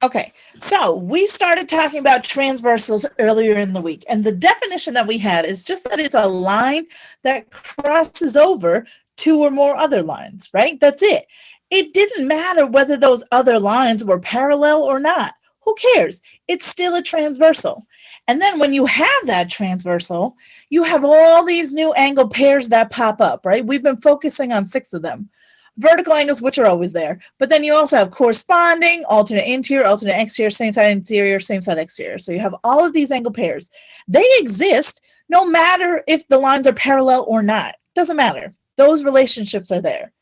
Okay, so we started talking about transversals earlier in the week, and the definition that we had is just that it's a line that crosses over two or more other lines, right? That's it. It didn't matter whether those other lines were parallel or not. Who cares? It's still a transversal. And then when you have that transversal, you have all these new angle pairs that pop up, right? We've been focusing on 6 of them. Vertical angles, which are always there, but then you also have corresponding, alternate interior, alternate exterior, same side interior, same side exterior. So you have all of these angle pairs. They exist no matter if the lines are parallel or not. Doesn't matter. Those relationships are there.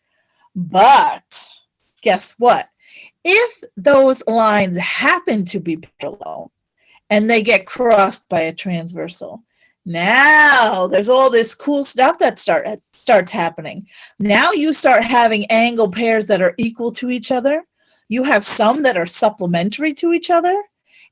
But guess what? If those lines happen to be parallel and they get crossed by a transversal, now there's all this cool stuff that starts happening. Now you start having angle pairs that are equal to each other. You have some that are supplementary to each other.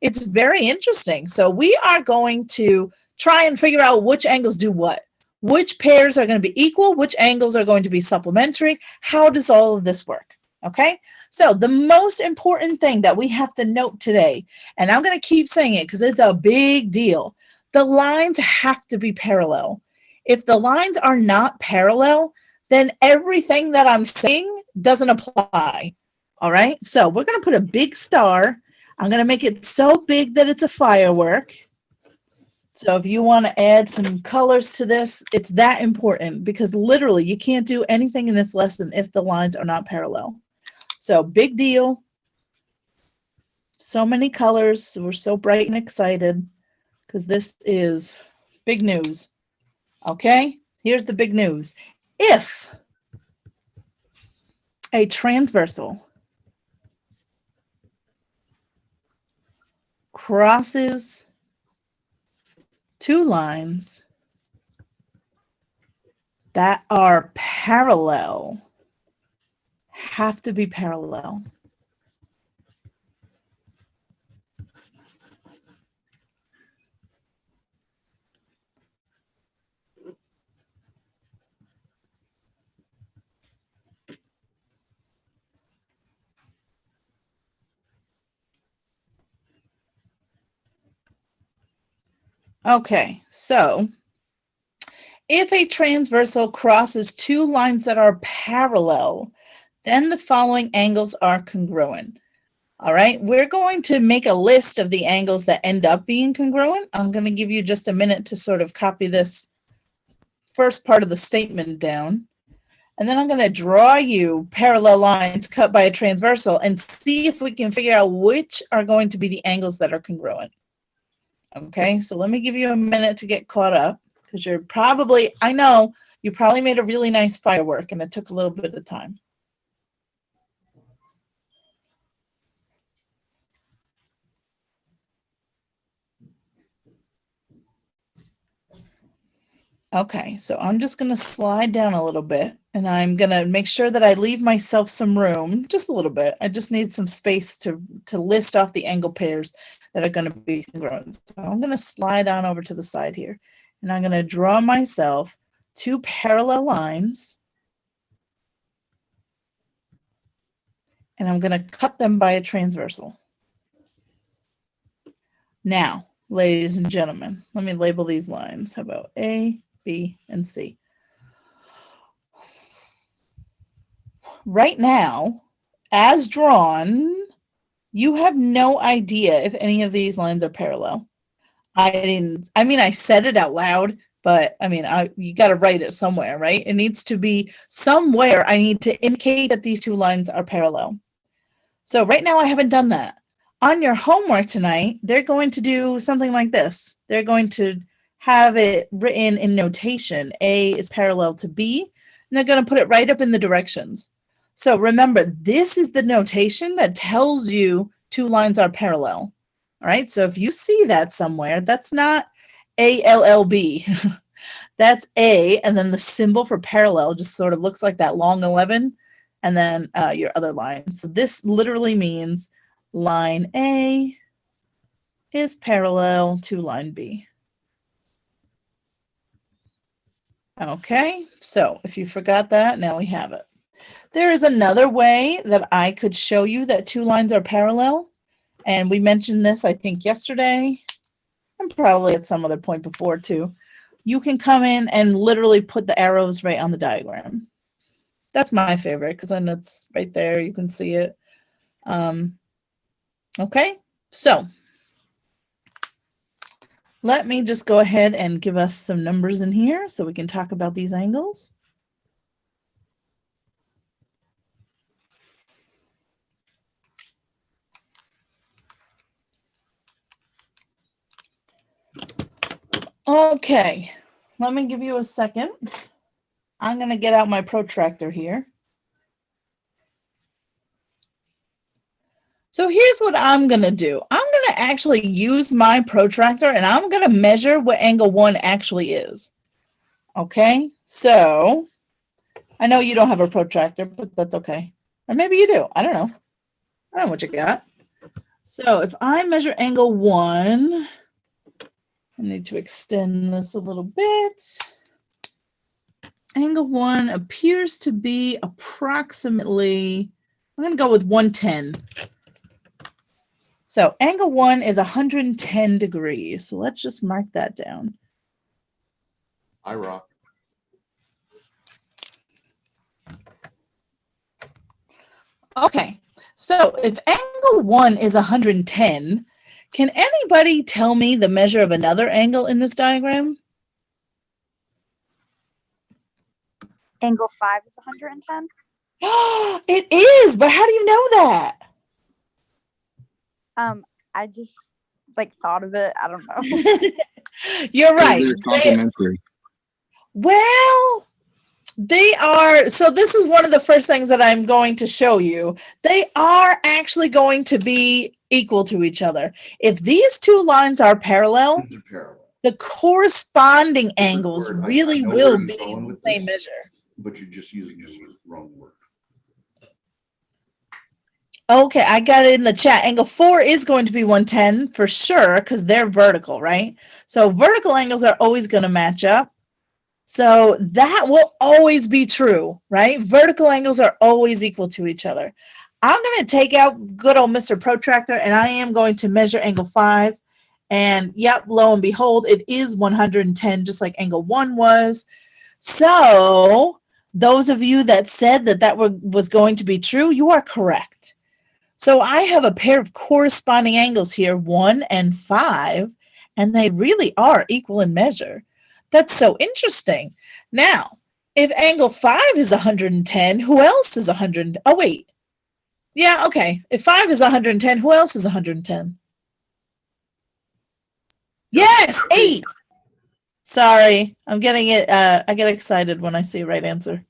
It's very interesting. So we are going to try and figure out which angles do what. Which pairs are going to be equal, which angles are going to be supplementary. How does all of this work? Okay, so the most important thing that we have to note today, and I'm going to keep saying it because it's a big deal, the lines have to be parallel. If the lines are not parallel, then everything that I'm saying doesn't apply. All right, so we're going to put a big star. I'm going to make it so big that it's a firework. So if you want to add some colors to this, it's that important because literally you can't do anything in this lesson if the lines are not parallel. So big deal. So many colors. We're so bright and excited because this is big news. Okay, here's the big news. If a transversal crosses two lines that are parallel, have to be parallel. Okay, so if a transversal crosses two lines that are parallel, then the following angles are congruent. All right, we're going to make a list of the angles that end up being congruent. I'm going to give you just a minute to sort of copy this first part of the statement down. And then I'm going to draw you parallel lines cut by a transversal and see if we can figure out which are going to be the angles that are congruent. Okay, so let me give you a minute to get caught up because you're probably, I know, you probably made a really nice firework and it took a little bit of time. Okay, so I'm just going to slide down a little bit and I'm going to make sure that I leave myself some room, just a little bit. I just need some space to list off the angle pairs that are going to be congruent. So I'm going to slide on over to the side here and I'm going to draw myself two parallel lines and I'm going to cut them by a transversal. Now, ladies and gentlemen, let me label these lines. How about A, B, and C? Right now, as drawn, you have no idea if any of these lines are parallel. I said it out loud, but you got to write it somewhere, right? It needs to be somewhere. I need to indicate that these two lines are parallel. So right now I haven't done that. On your homework tonight, they're going to do something like this. They're going to have it written in notation. A is parallel to B, and they're going to put it right up in the directions. So remember, this is the notation that tells you two lines are parallel. All right, so if you see that somewhere, that's not ALLB. That's A, and then the symbol for parallel just sort of looks like that long 11, and then your other line. So this literally means line A is parallel to line B. Okay, so if you forgot that, now we have it. There is another way that I could show you that two lines are parallel, and we mentioned this, I think, yesterday, and probably at some other point before too. You can come in and literally put the arrows right on the diagram. That's my favorite because then it's right there. You can see it. Okay, so let me just go ahead and give us some numbers in here so we can talk about these angles. Okay, let me give you a second. I'm going to get out my protractor here. So here's what I'm going to do. I'm going to actually use my protractor and I'm going to measure what angle 1 actually is. Okay, so I know you don't have a protractor, but that's okay. Or maybe you do. I don't know. I don't know what you got. So if I measure angle 1, I need to extend this a little bit. Angle 1 appears to be approximately, I'm going to go with 110. So angle 1 is 110 degrees. So let's just mark that down. I rock. Okay, so if angle 1 is 110, can anybody tell me the measure of another angle in this diagram? Angle 5 is 110. It is, but how do you know that? I just thought of it. I don't know. You're right. They're complementary. Well, they are. So this is one of the first things that I'm going to show you. They are actually going to be equal to each other. If these two lines are parallel, the corresponding angles really will be the same measure. But you're just using the wrong word. Okay, I got it in the chat. Angle 4 is going to be 110 for sure because they're vertical, right? So vertical angles are always going to match up. So that will always be true, right? Vertical angles are always equal to each other. I'm going to take out good old Mr. Protractor and I am going to measure angle 5. And yep, lo and behold, it is 110, just like angle 1 was. So those of you that said that was going to be true, you are correct. So I have a pair of corresponding angles here, 1 and 5, and they really are equal in measure. That's so interesting. Now, if angle 5 is 110, who else is 100? Oh, wait. Yeah, okay. If 5 is 110, who else is 110? Yes, 8. Sorry, I'm getting it. I get excited when I see a right answer.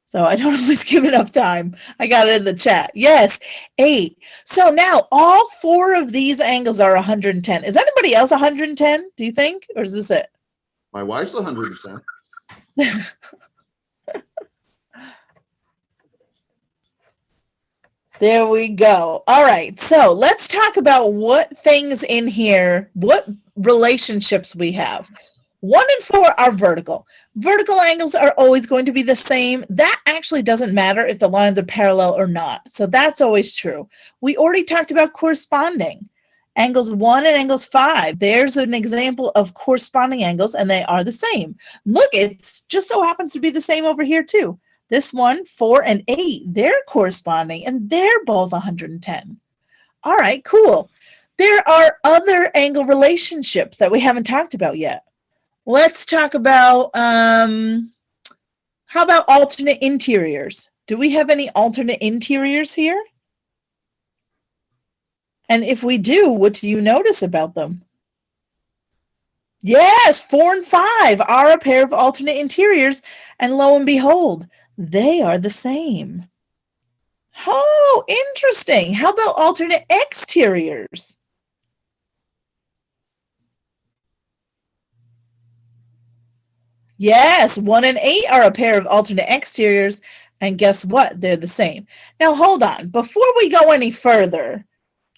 So I don't always give enough time. I got it in the chat. Yes, 8. So now all 4 of these angles are 110. Is anybody else 110, do you think? Or is this it? My wife's 110. There we go. All right. So let's talk about what things in here, what relationships we have. 1 and 4 are vertical. Vertical angles are always going to be the same. That actually doesn't matter if the lines are parallel or not. So that's always true. We already talked about corresponding. Angles 1 and angles 5. There's an example of corresponding angles, and they are the same. Look, it just so happens to be the same over here, too. This one, 4 and 8, they're corresponding, and they're both 110. All right, cool. There are other angle relationships that we haven't talked about yet. Let's talk about, how about alternate interiors? Do we have any alternate interiors here? And if we do, what do you notice about them? Yes, 4 and 5 are a pair of alternate interiors, and lo and behold, they are the same. Oh, interesting. How about alternate exteriors? Yes, 1 and 8 are a pair of alternate exteriors, and guess what? They're the same. Now, hold on. Before we go any further,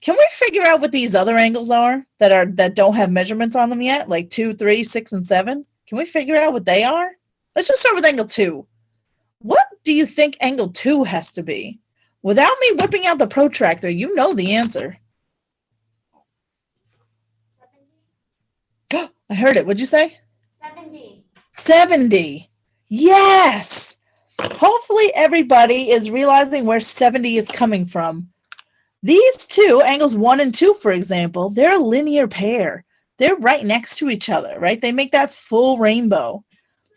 can we figure out what these other angles are that don't have measurements on them yet, like 2, 3, 6, and 7? Can we figure out what they are? Let's just start with angle 2. What do you think angle 2 has to be? Without me whipping out the protractor, you know the answer. I heard it. What'd you say? 70. 70. Yes. Hopefully everybody is realizing where 70 is coming from. These two, angles 1 and 2, for example, they're a linear pair. They're right next to each other, right? They make that full rainbow.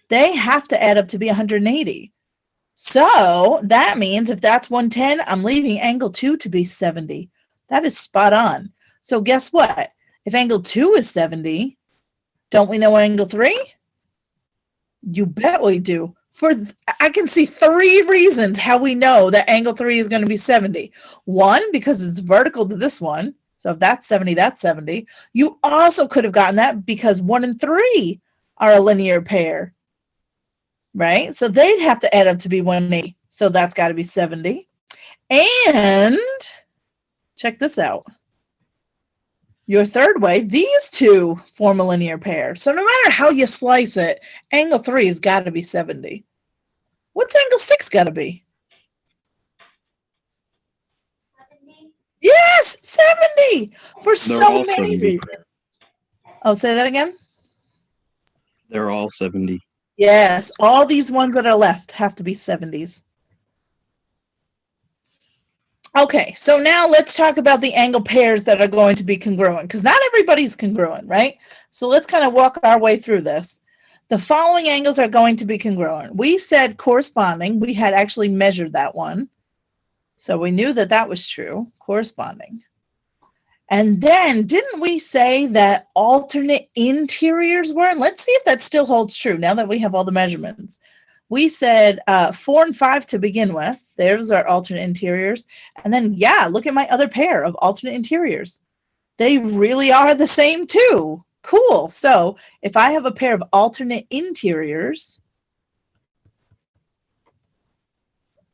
They have to add up to be 180. So that means if that's 110, I'm leaving angle 2 to be 70. That is spot on. So guess what? If angle 2 is 70, don't we know angle 3? You bet we do. I can see 3 reasons how we know that angle 3 is going to be 70. 1, because it's vertical to this one. So if that's 70, that's 70. You also could have gotten that because 1 and 3 are a linear pair, right? So they'd have to add up to be 180. So that's got to be 70. And check this out. Your third way, these two form a linear pair. So no matter how you slice it, angle 3 has got to be 70. What's angle 6 got to be? 70. Yes, 70 for They're so all many 70. reasons. Oh, say that again? They're all 70. Yes, all these ones that are left have to be 70s. Okay, so now let's talk about the angle pairs that are going to be congruent, because not everybody's congruent, right? So let's kind of walk our way through this. The following angles are going to be congruent. We said corresponding. We had actually measured that one. So we knew that that was true, corresponding. And then didn't we say that alternate interiors were? And let's see if that still holds true now that we have all the measurements. We said 4 and 5 to begin with. There's our alternate interiors. And then, yeah, look at my other pair of alternate interiors. They really are the same too. Cool. So if I have a pair of alternate interiors,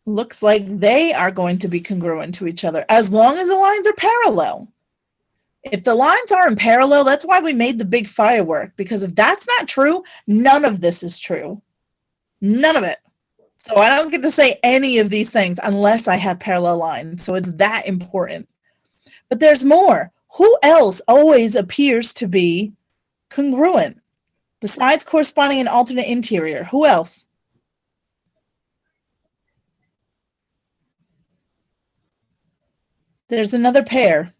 looks like they are going to be congruent to each other as long as the lines are parallel. If the lines aren't parallel, that's why we made the big firework, because if that's not true, none of this is true. None of it. So I don't get to say any of these things unless I have parallel lines. So it's that important. But there's more. Who else always appears to be congruent besides corresponding and alternate interior? Who else? There's another pair.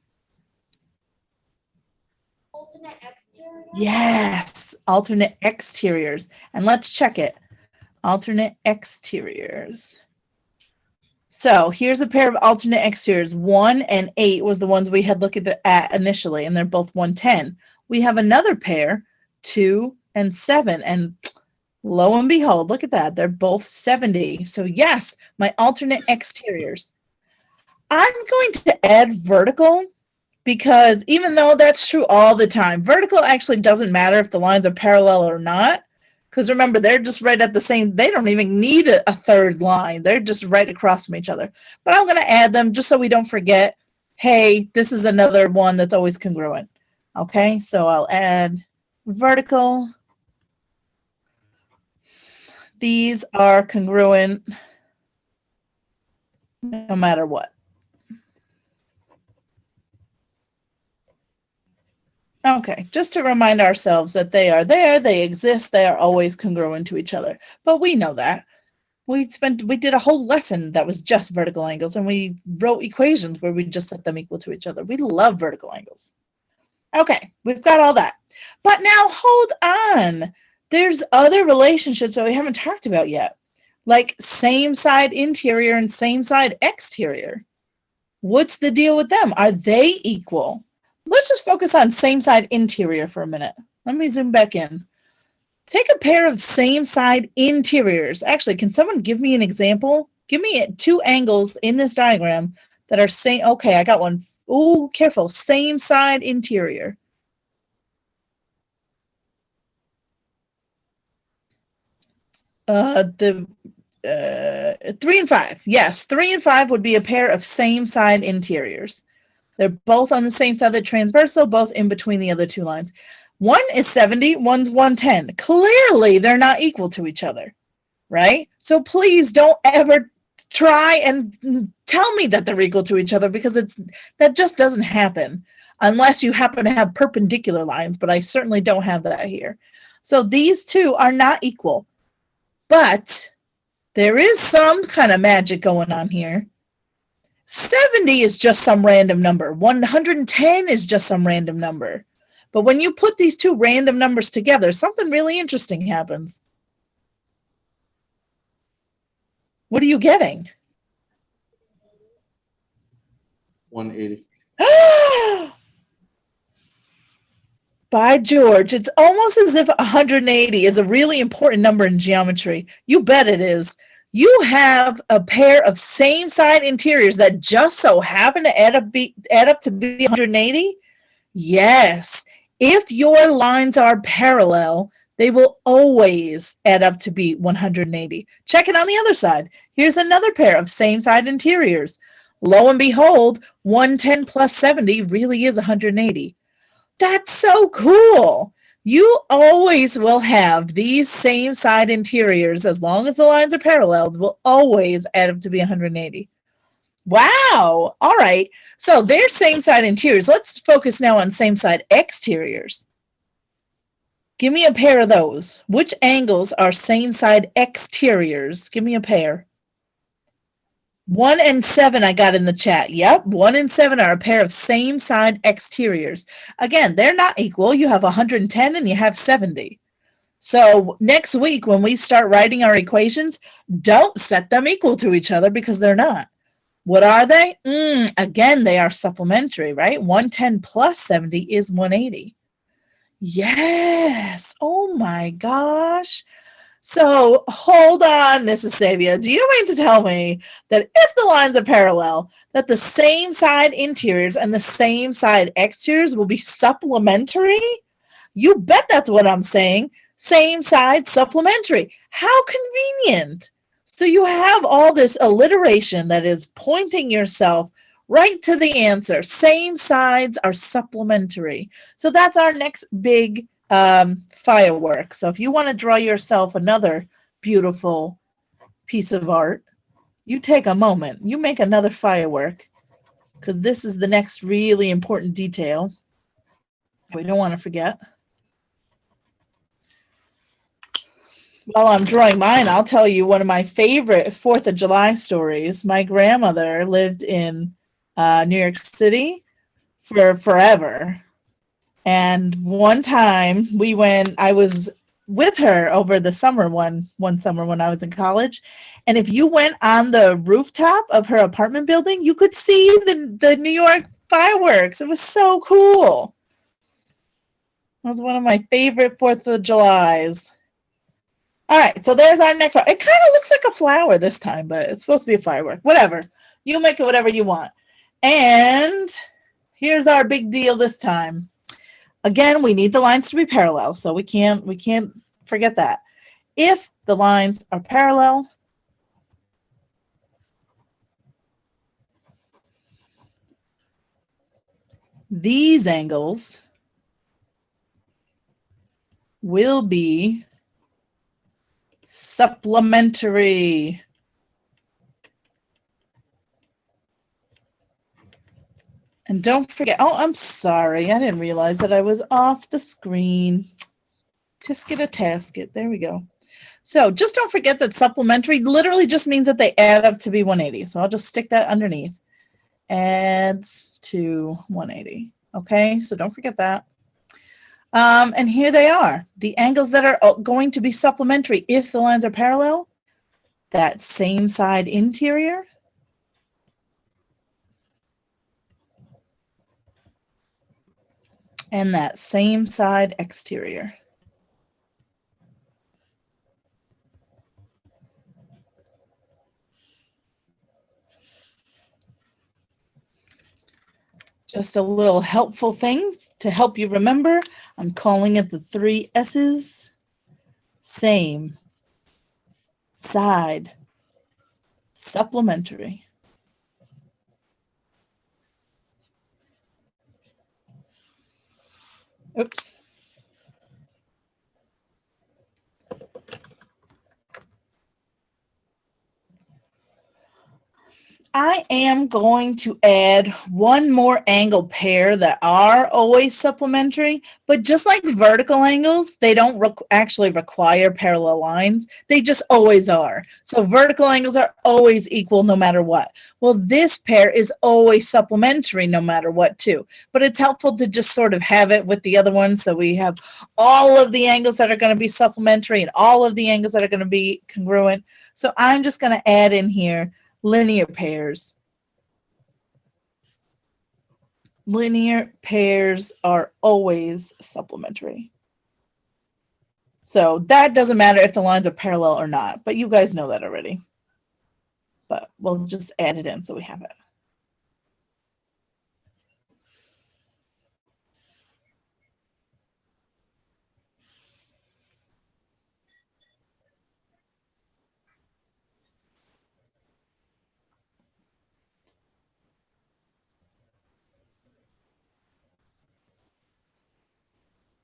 Alternate exterior. Yes, alternate exteriors. And let's check it. Alternate exteriors. So here's a pair of alternate exteriors. 1 and 8 was the ones we had looked at initially, and they're both 110. We have another pair, 2 and 7, and lo and behold, look at that. They're both 70. So yes, my alternate exteriors. I'm going to add vertical because even though that's true all the time, vertical actually doesn't matter if the lines are parallel or not. Because remember, they're just right at the same, they don't even need a third line. They're just right across from each other. But I'm going to add them just so we don't forget, hey, this is another one that's always congruent. Okay, so I'll add vertical. These are congruent no matter what. Okay, just to remind ourselves that they are there, they exist, they are always congruent to each other. But we know that. We did a whole lesson that was just vertical angles, and we wrote equations where we just set them equal to each other. We love vertical angles. Okay, we've got all that. But now hold on. There's other relationships that we haven't talked about yet, like same side interior and same side exterior. What's the deal with them? Are they equal? Let's just focus on same side interior for a minute. Let me zoom back in. Take a pair of same side interiors. Actually, can someone give me an example? Give me 2 angles in this diagram that are same. Okay, I got one. Ooh, careful. Same side interior. The 3 and 5. Yes, 3 and 5 would be a pair of same side interiors. They're both on the same side of the transversal, both in between the other 2 lines. One is 70, one's 110. Clearly, they're not equal to each other, right? So please don't ever try and tell me that they're equal to each other, because that just doesn't happen. unless you happen to have perpendicular lines, but I certainly don't have that here. So these two are not equal, but there is some kind of magic going on here. 70 is just some random number. 110 is just some random number. But when you put these two random numbers together, something really interesting happens. What are you getting? 180. By George, it's almost as if 180 is a really important number in geometry. You bet it is. You have a pair of same side interiors that just so happen to add up to be 180. Yes. If your lines are parallel, they will always add up to be 180. Check it on the other side. Here's another pair of same side interiors. Lo and behold, 110 plus 70 really is 180. That's so cool. You always will have these same side interiors, as long as the lines are parallel, will always add up to be 180. Wow. All right. So they're same side interiors. Let's focus now on same side exteriors. Give me a pair of those. Which angles are same side exteriors? Give me a pair. 1 and 7 I got in the chat. Yep, 1 and 7 are a pair of same side exteriors. Again, they're not equal. You have 110 and you have 70. So next week when we start writing our equations, don't set them equal to each other because they're not. What are they? Again, they are supplementary, right? 110 plus 70 is 180. Yes. Oh my gosh. So hold on, Mrs. Savia. Do you mean to tell me that if the lines are parallel, that the same side interiors and the same side exteriors will be supplementary? You bet that's what I'm saying. Same side supplementary. How convenient. So you have all this alliteration that is pointing yourself right to the answer. Same sides are supplementary. So that's our next big firework. So if you want to draw yourself another beautiful piece of art, you take a moment, you make another firework, because this is the next really important detail we don't want to forget. While I'm drawing mine, I'll tell you one of my favorite 4th of July stories. My grandmother lived in New York City for forever. And one time I was with her over the summer one summer when I was in college. And if you went on the rooftop of her apartment building, you could see the New York fireworks. It was so cool. That was one of my favorite 4th of Julys. All right, so there's our next one. It kind of looks like a flower this time, but it's supposed to be a firework. Whatever. You make it whatever you want. And here's our big deal this time. Again, we need the lines to be parallel, so we can't forget that. If the lines are parallel, these angles will be supplementary. And don't forget, oh, I'm sorry. I didn't realize that I was off the screen. Tisket a tasket. There we go. So just don't forget that supplementary literally just means that they add up to be 180. So I'll just stick that underneath. Adds to 180. Okay, so don't forget that. And here they are. The angles that are going to be supplementary if the lines are parallel. That same side interior. And that same side exterior. Just a little helpful thing to help you remember. I'm calling it the 3 S's. Same side supplementary. Oops. I am going to add one more angle pair that are always supplementary, but just like vertical angles, they don't actually require parallel lines. They just always are. So vertical angles are always equal no matter what. Well, this pair is always supplementary no matter what too, but it's helpful to just sort of have it with the other one. So we have all of the angles that are going to be supplementary and all of the angles that are going to be congruent. So I'm just going to add in here linear pairs. Linear pairs are always supplementary. So that doesn't matter if the lines are parallel or not, but you guys know that already. But we'll just add it in so we have it.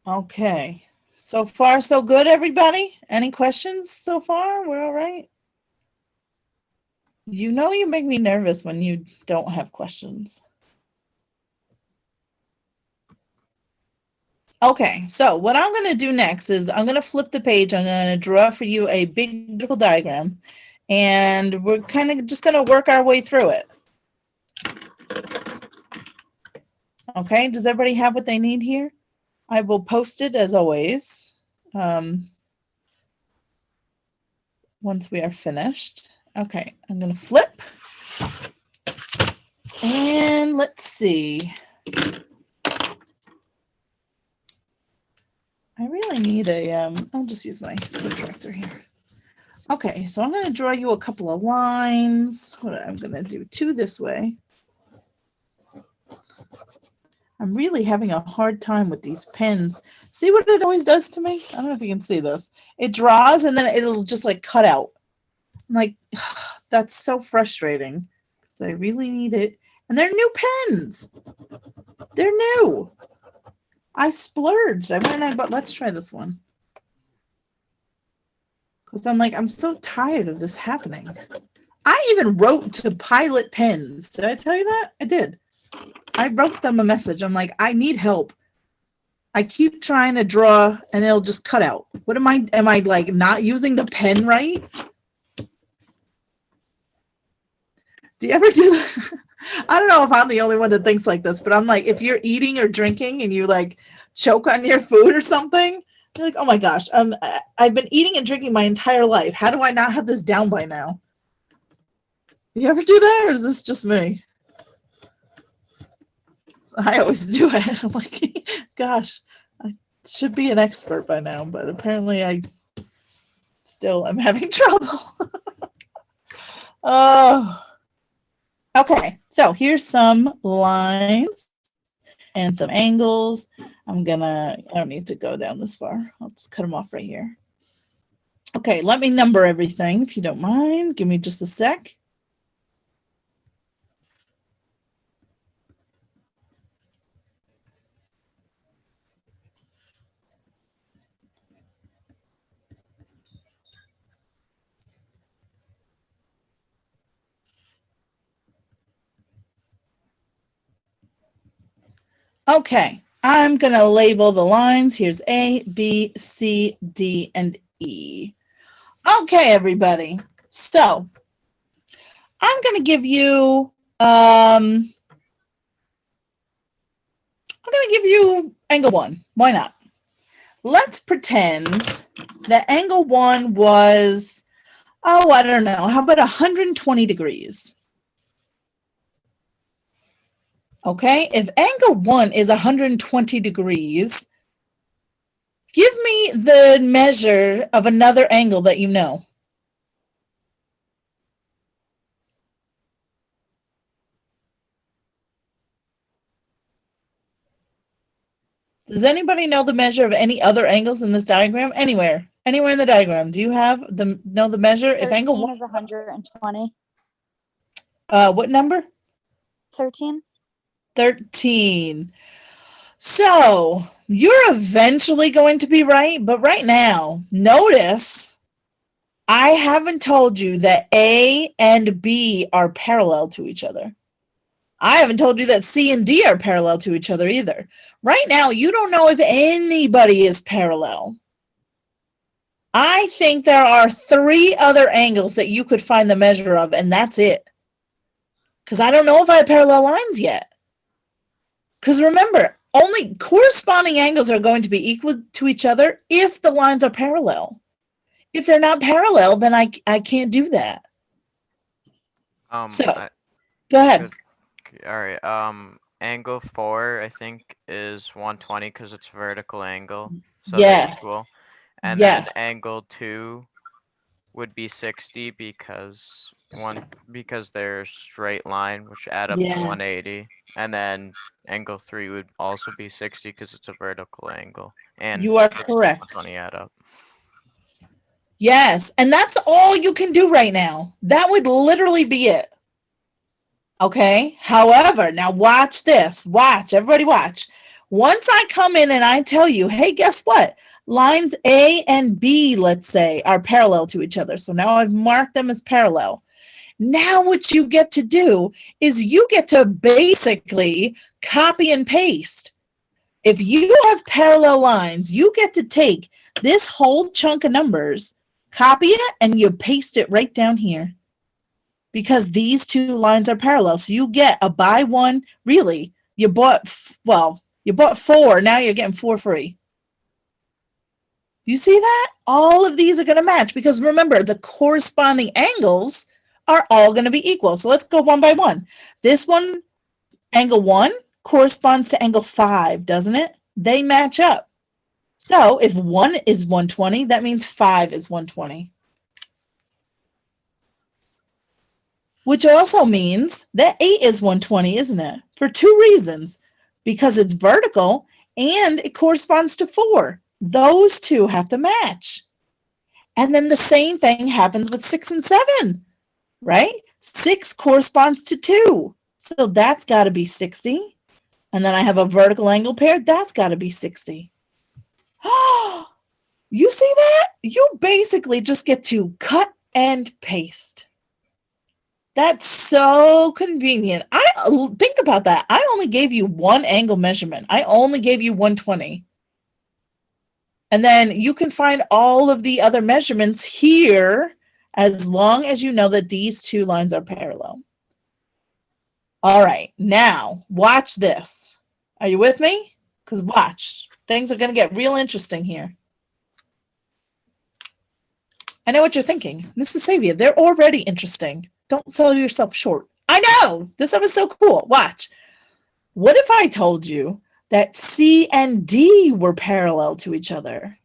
Okay, so far so good, everybody? Any questions so far? We're all right? You know you make me nervous when you don't have questions. Okay, so what I'm going to do next is I'm going to flip the page. I'm going to draw for you a big vertical diagram, and we're kind of just going to work our way through it. Okay, does everybody have what they need here? I will post it as always once we are finished. Okay, I'm going to flip. And let's see. I really need a, I'll just use my protractor here. Okay, so I'm going to draw you a couple of lines. I'm going to do two this way. I'm really having a hard time with these pens. See what it always does to me? I don't know if you can see this. It draws and then it'll just like cut out. I'm like, that's so frustrating because I really need it. And they're new pens. They're new. I splurged. I went and I bought, let's try this one. Because I'm like, I'm so tired of this happening. I even wrote to Pilot Pens. Did I tell you that? I did. I wrote them a message. I'm like, I need help. I keep trying to draw and it'll just cut out. What am I like not using the pen right? Do you ever do that? I don't know if I'm the only one that thinks like this, but I'm like, if you're eating or drinking and you like choke on your food or something, you're like, oh my gosh, I've been eating and drinking my entire life. How do I not have this down by now? You ever do that, or is this just me? I always do it. I'm like, gosh, I should be an expert by now, but apparently I still am having trouble. Oh. Okay, so here's some lines and some angles. I don't need to go down this far. I'll just cut them off right here. Okay, let me number everything if you don't mind. Give me just a sec. Okay, I'm going to label the lines. Here's A, B, C, D, and E. Okay, everybody. So I'm going to give you, I'm going to give you angle 1. Why not? Let's pretend that angle 1 was, oh, I don't know. How about 120 degrees? Okay, if angle 1 is 120 degrees, give me the measure of another angle that you know. Does anybody know the measure of any other angles in this diagram? Anywhere in the diagram. Do you know the measure? If angle 1 is 120. What number? 13. 13. So you're eventually going to be right, but right now, notice I haven't told you that A and B are parallel to each other. I haven't told you that C and D are parallel to each other either. Right now, you don't know if anybody is parallel. I think there are 3 other angles that you could find the measure of, and that's it. Because I don't know if I have parallel lines yet. Because remember, only corresponding angles are going to be equal to each other if the lines are parallel. If they're not parallel, then I can't do that. So, go ahead. All right. Angle 4, I think, is 120 because it's vertical angle. So they're Yes. equal. And Yes. then angle 2 would be 60 because they're straight line, which add up Yes. to 180. And then angle 3 would also be 60 because it's a vertical angle. And You are 60 and correct. 120 add up. Yes, and that's all you can do right now. That would literally be it. Okay? However, now watch this. Watch, everybody watch. Once I come in and I tell you, hey, guess what? Lines A and B, let's say, are parallel to each other. So now I've marked them as parallel. Now what you get to do is you get to basically copy and paste. If you have parallel lines, you get to take this whole chunk of numbers, copy it, and you paste it right down here. Because these 2 lines are parallel. So you get a buy one, really, you bought 4, now you're getting 4 free. You see that? All of these are going to match because remember, the corresponding angles are all going to be equal. So let's go one by one. This one, angle 1, corresponds to angle 5, doesn't it? They match up. So if 1 is 120, that means 5 is 120. Which also means that 8 is 120, isn't it? For 2 reasons. Because it's vertical and it corresponds to 4. Those 2 have to match. And then the same thing happens with 6 and 7, right? 6 corresponds to 2. So that's got to be 60. And then I have a vertical angle pair. That's got to be 60. You see that? You basically just get to cut and paste. That's so convenient. Think about that. I only gave you 1 angle measurement. I only gave you 120. And then you can find all of the other measurements here as long as you know that these 2 lines are parallel. All right, now watch this. Are you with me? Because watch. Things are going to get real interesting here. I know what you're thinking. Mrs. Savia, they're already interesting. Don't sell yourself short. I know. This stuff is so cool. Watch. What if I told you that C and D were parallel to each other?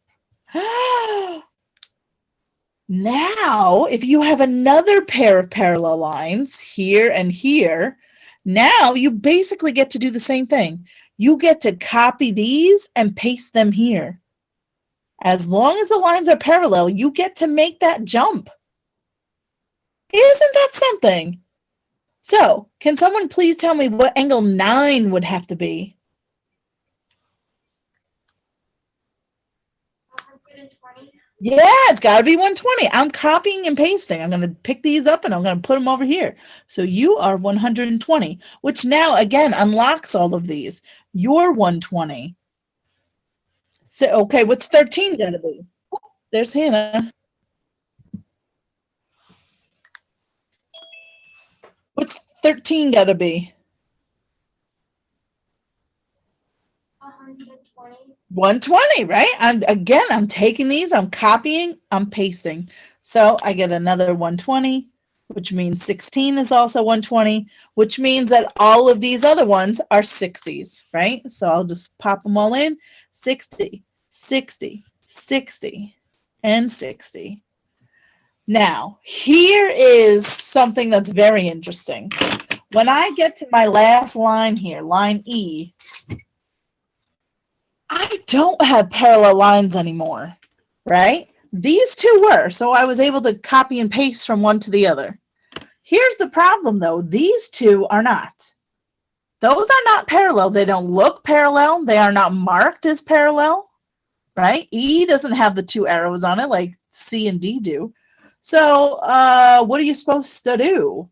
Now, if you have another pair of parallel lines here and here, now you basically get to do the same thing. You get to copy these and paste them here. As long as the lines are parallel, you get to make that jump. Isn't that something? So, can someone please tell me what angle 9 would have to be? 120. Yeah, it's got to be 120. I'm copying and pasting. I'm going to pick these up and I'm going to put them over here. So you are 120, which now, again, unlocks all of these. You're 120. So, okay, what's 13 got to be? There's Hannah. What's 13 got to be? 120. 120, right? I'm taking these, I'm copying, I'm pasting. So I get another 120, which means 16 is also 120, which means that all of these other ones are 60s, right? So I'll just pop them all in. 60, 60, 60, and 60. Now, here is something that's very interesting. When I get to my last line here, line E, I don't have parallel lines anymore, right? These 2 were, so I was able to copy and paste from one to the other. Here's the problem, though. These 2 are not. Those are not parallel. They don't look parallel. They are not marked as parallel, right? E doesn't have the 2 arrows on it like C and D do. So what are you supposed to do?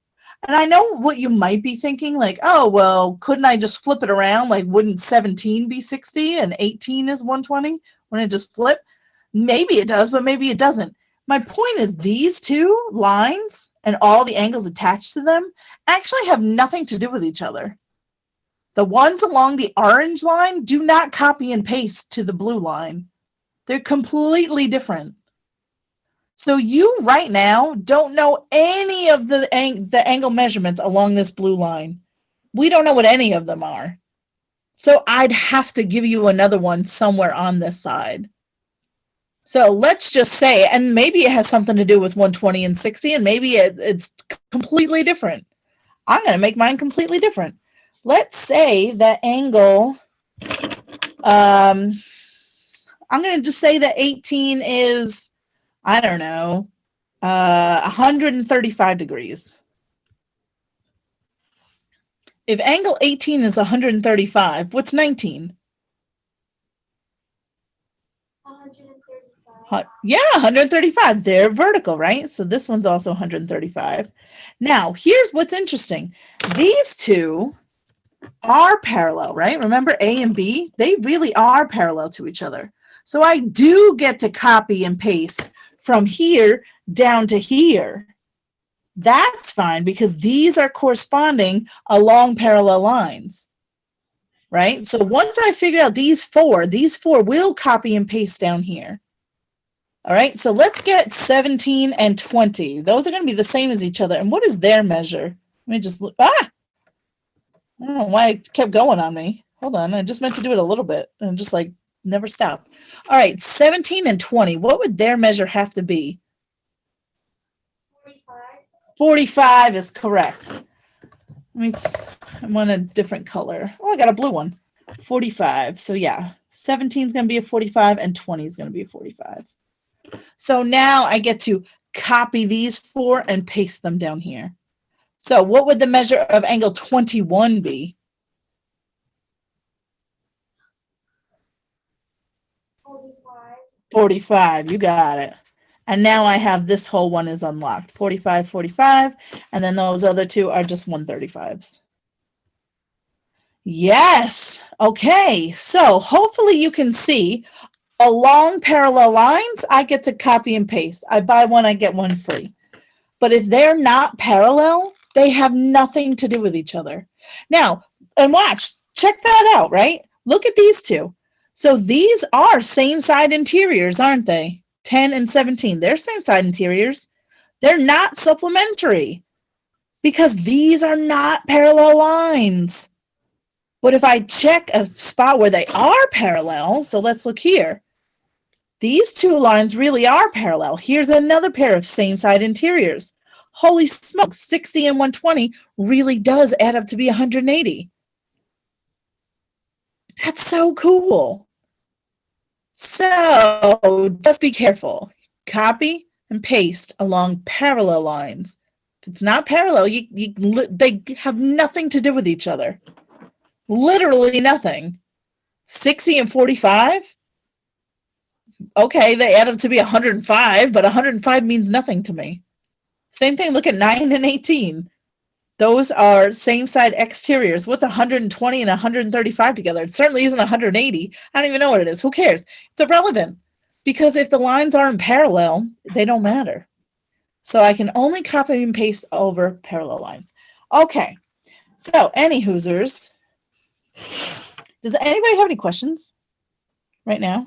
And I know what you might be thinking, like, oh, well, couldn't I just flip it around? Like, wouldn't 17 be 60 and 18 is 120? Wouldn't it just flip? Maybe it does, but maybe it doesn't. My point is these two lines and all the angles attached to them actually have nothing to do with each other. The ones along the orange line do not copy and paste to the blue line. They're completely different. So you right now don't know any of the angle measurements along this blue line. We don't know what any of them are. So I'd have to give you another one somewhere on this side. So let's just say, and maybe it has something to do with 120 and 60, and maybe it's completely different. I'm going to make mine completely different. Let's say that angle, I'm going to just say that 18 is, I don't know, 135 degrees. If angle 18 is 135, what's 19? 135. Yeah, 135. They're vertical, right? So this one's also 135. Now, here's what's interesting. These two are parallel, right? Remember A and B? They really are parallel to each other. So I do get to copy and paste from here down to here. That's fine because these are corresponding along parallel lines, right? So once I figure out these four will copy and paste down here. All right, so let's get 17 and 20. Those are going to be the same as each other. And what is their measure? Let me just look. I don't know why it kept going on me. Hold on, I just meant to do it a little bit and just like never stop. All right, 17 and 20. What would their measure have to be? 45. 45 is correct. I want a different color. Oh, I got a blue one. 45. So yeah, 17 is going to be a 45 and 20 is going to be a 45. So now I get to copy these four and paste them down here. So what would the measure of angle 21 be? 45. 45, you got it. And now I have this whole one is unlocked. 45, 45, and then those other two are just 135s. Yes. Okay. So hopefully you can see along parallel lines, I get to copy and paste. I buy one, I get one free. But if they're not parallel, they have nothing to do with each other. Now, and watch, check that out, right? Look at these two. So these are same side interiors, aren't they? 10 and 17, they're same side interiors. They're not supplementary because these are not parallel lines. But if I check a spot where they are parallel, so let's look here. These two lines really are parallel. Here's another pair of same side interiors. Holy smokes, 60 and 120 really does add up to be 180. That's so cool. So just be careful. Copy and paste along parallel lines. If it's not parallel, they have nothing to do with each other. Literally nothing. 60 and 45? Okay, they add up to be 105, but 105 means nothing to me. Same thing, look at 9 and 18. Those are same side exteriors. What's 120 and 135 together? It certainly isn't 180. I don't even know what it is. Who cares? It's irrelevant because if the lines aren't parallel, they don't matter. So I can only copy and paste over parallel lines. Okay, so any Hoosers, does anybody have any questions right now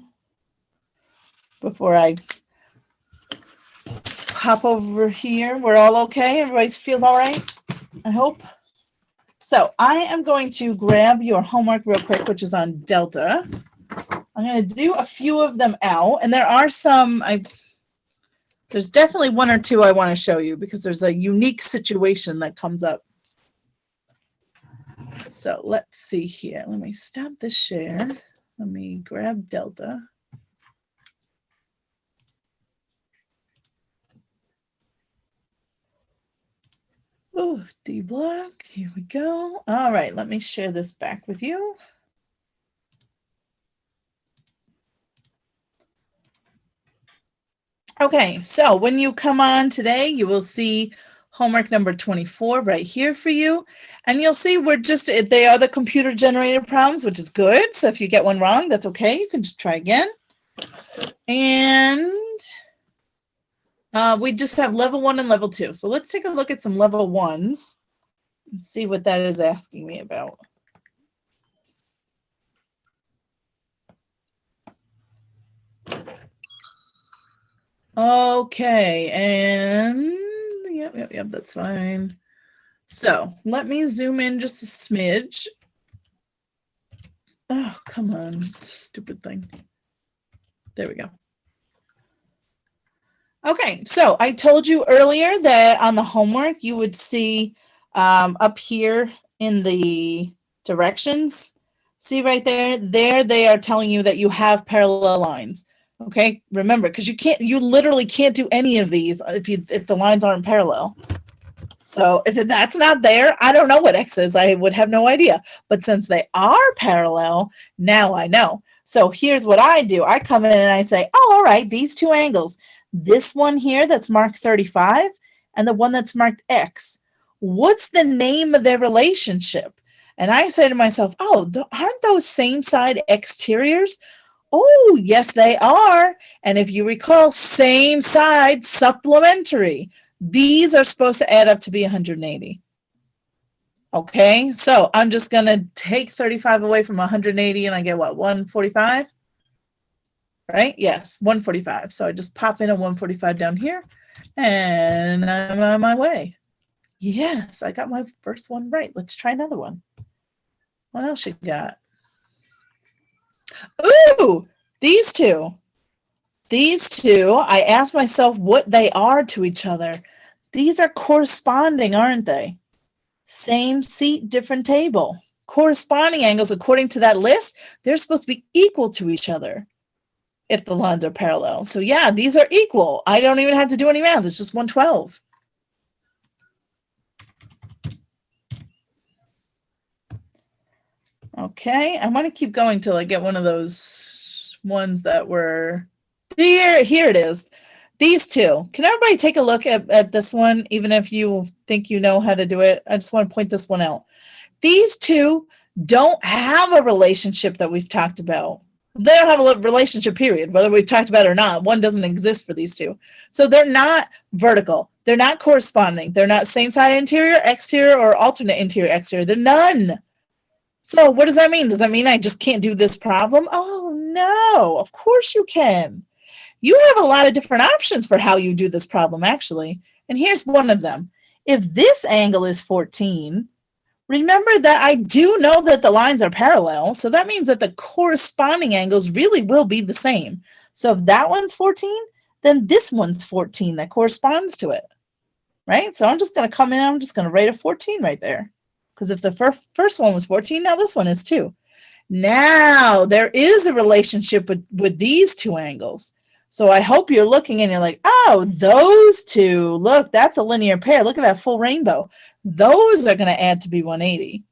before I hop over here? We're all okay? Everybody feels all right? I hope. So I am going to grab your homework real quick, which is on Delta. I'm going to do a few of them out, and there are some, there's definitely one or two I want to show you because there's a unique situation that comes up. So let's see here. Let me stop this share. Let me grab Delta. Oh, D-block, here we go. All right, let me share this back with you. Okay, so when you come on today, you will see homework number 24 right here for you. And you'll see they are the computer generated problems, which is good. So if you get one wrong, that's okay. You can just try again. And we just have level 1 and level 2. So let's take a look at some level 1s and see what that is asking me about. Okay, and yep, that's fine. So let me zoom in just a smidge. Oh, come on, stupid thing. There we go. Okay, so I told you earlier that on the homework you would see up here in the directions. See right there? There they are telling you that you have parallel lines. Okay, remember, because you literally can't do any of these if the lines aren't parallel. So if that's not there, I don't know what X is. I would have no idea. But since they are parallel, now I know. So here's what I do. I come in and I say, oh, all right, these two angles. This one here that's marked 35 and the one that's marked X. What's the name of their relationship? And I say to myself, oh, aren't those same side exteriors? Oh, yes, they are. And if you recall, same side supplementary. These are supposed to add up to be 180. Okay, so I'm just going to take 35 away from 180 and I get what, 145? Right? Yes, 145. So I just pop in a 145 down here and I'm on my way. Yes, I got my first one right. Let's try another one. What else you got? Ooh, these two. These two, I asked myself what they are to each other. These are corresponding, aren't they? Same seat, different table. Corresponding angles, according to that list, they're supposed to be equal to each other if the lines are parallel. So yeah, these are equal. I don't even have to do any math. It's just 112. Okay, I'm going to keep going till I get one of those ones that were here. Here it is. These two. Can everybody take a look at this one, even if you think you know how to do it? I just want to point this one out. These two don't have a relationship that we've talked about. They don't have a relationship, period, whether we've talked about it or not. One doesn't exist for these two. So they're not vertical. They're not corresponding. They're not same side interior, exterior, or alternate interior, exterior. They're none. So what does that mean? Does that mean I just can't do this problem? Oh, no, of course you can. You have a lot of different options for how you do this problem, actually. And here's one of them. If this angle is 14, remember that I do know that the lines are parallel. So that means that the corresponding angles really will be the same. So if that one's 14, then this one's 14 that corresponds to it. Right? So I'm just going to come in. I'm just going to write a 14 right there. Because if the first one was 14, now this one is 2. Now there is a relationship with these two angles. So I hope you're looking and you're like, oh, those two, look, that's a linear pair. Look at that full rainbow. Those are going to add to be 180.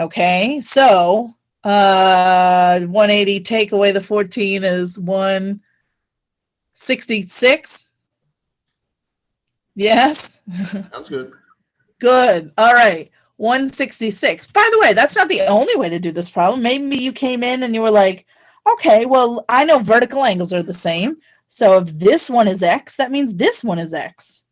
Okay, so 180, take away the 14 is 166. Yes? Sounds good. Good. All right. 166. By the way, that's not the only way to do this problem. Maybe you came in and you were like, okay, well, I know vertical angles are the same. So if this one is X, that means this one is X.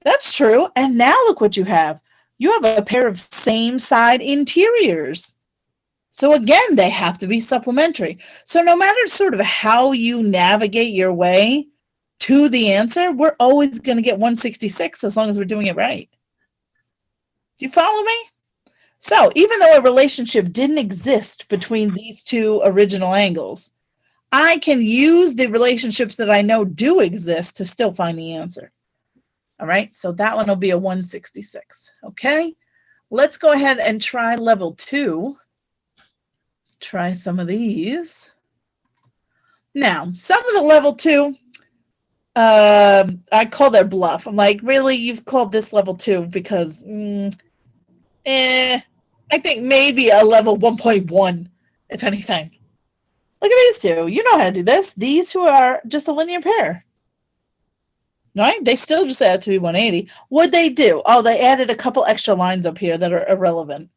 That's true. And now look what you have. You have a pair of same side interiors. So again, they have to be supplementary. So no matter sort of how you navigate your way to the answer, we're always going to get 166 as long as we're doing it right. Do you follow me? So even though a relationship didn't exist between these two original angles, I can use the relationships that I know do exist to still find the answer. All right, so that one will be a 166. Okay, let's go ahead and try level 2. Try some of these. Now, some of the level 2, I call their bluff. I'm like, really, you've called this level 2 because, I think maybe a level 1.1, if anything. Look at these two. You know how to do this. These two are just a linear pair. right? They still just add to be 180. What'd they do? Oh, they added a couple extra lines up here that are irrelevant.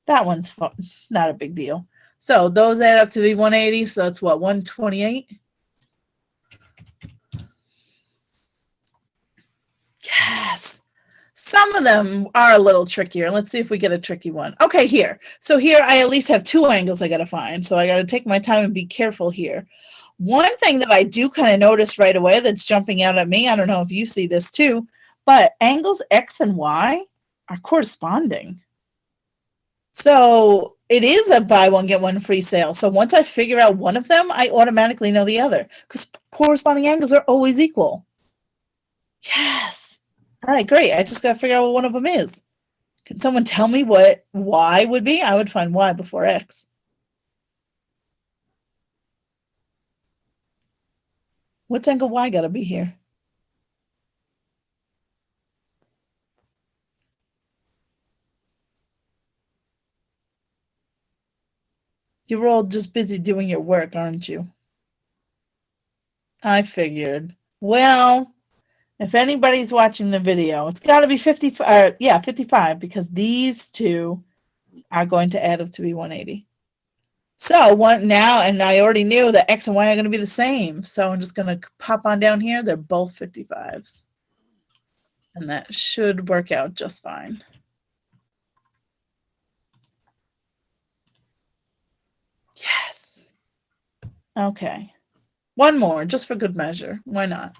That one's fun. Not a big deal. So those add up to be 180. So that's what, 128? Yes. Some of them are a little trickier. Let's see if we get a tricky one. Okay, here. So here I at least have two angles I got to find. So I got to take my time and be careful here. One thing that I do kind of notice right away that's jumping out at me, I don't know if you see this too, but angles X and Y are corresponding. So it is a buy one, get one free sale. So once I figure out one of them, I automatically know the other because corresponding angles are always equal. Yes. All right, great. I just got to figure out what one of them is. Can someone tell me what Y would be? I would find Y before X. What's angle Y got to be here? You're all just busy doing your work, aren't you? I figured. Well, if anybody's watching the video, it's got to be 55. Yeah, 55, because these two are going to add up to be 180. So one now, and I already knew that X and Y are going to be the same. So I'm just going to pop on down here. They're both 55s. And that should work out just fine. Yes. Okay. One more, just for good measure. Why not?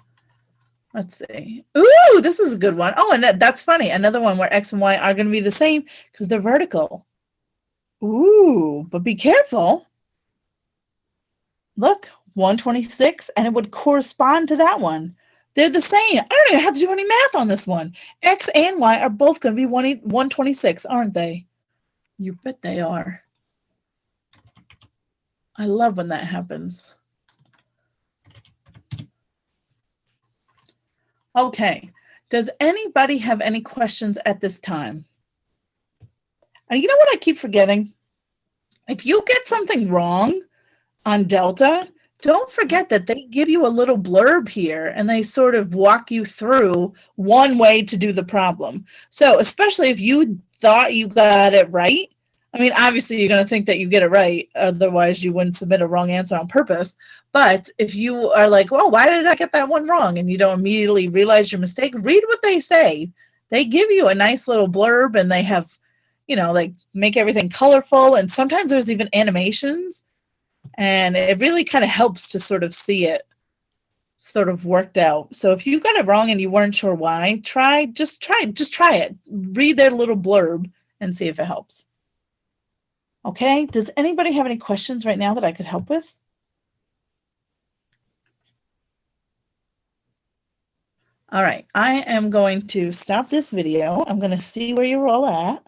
Let's see. Ooh, this is a good one. Oh, and that's funny. Another one where X and Y are going to be the same because they're vertical. Ooh, but be careful. Look, 126, and it would correspond to that one. They're the same. I don't even have to do any math on this one. X and Y are both going to be 126, aren't they? You bet they are. I love when that happens. Okay. Does anybody have any questions at this time? And you know what I keep forgetting? If you get something wrong on Delta, don't forget that they give you a little blurb here and they sort of walk you through one way to do the problem. So especially if you thought you got it right, I mean, obviously you're going to think that you get it right. Otherwise you wouldn't submit a wrong answer on purpose. But if you are like, well, why did I get that one wrong? And you don't immediately realize your mistake, read what they say. They give you a nice little blurb and they have, you know, like make everything colorful. And sometimes there's even animations. And it really kind of helps to sort of see it sort of worked out. So if you got it wrong and you weren't sure why, just try it. Read their little blurb and see if it helps. Okay, does anybody have any questions right now that I could help with? All right, I am going to stop this video. I'm going to see where you're all at.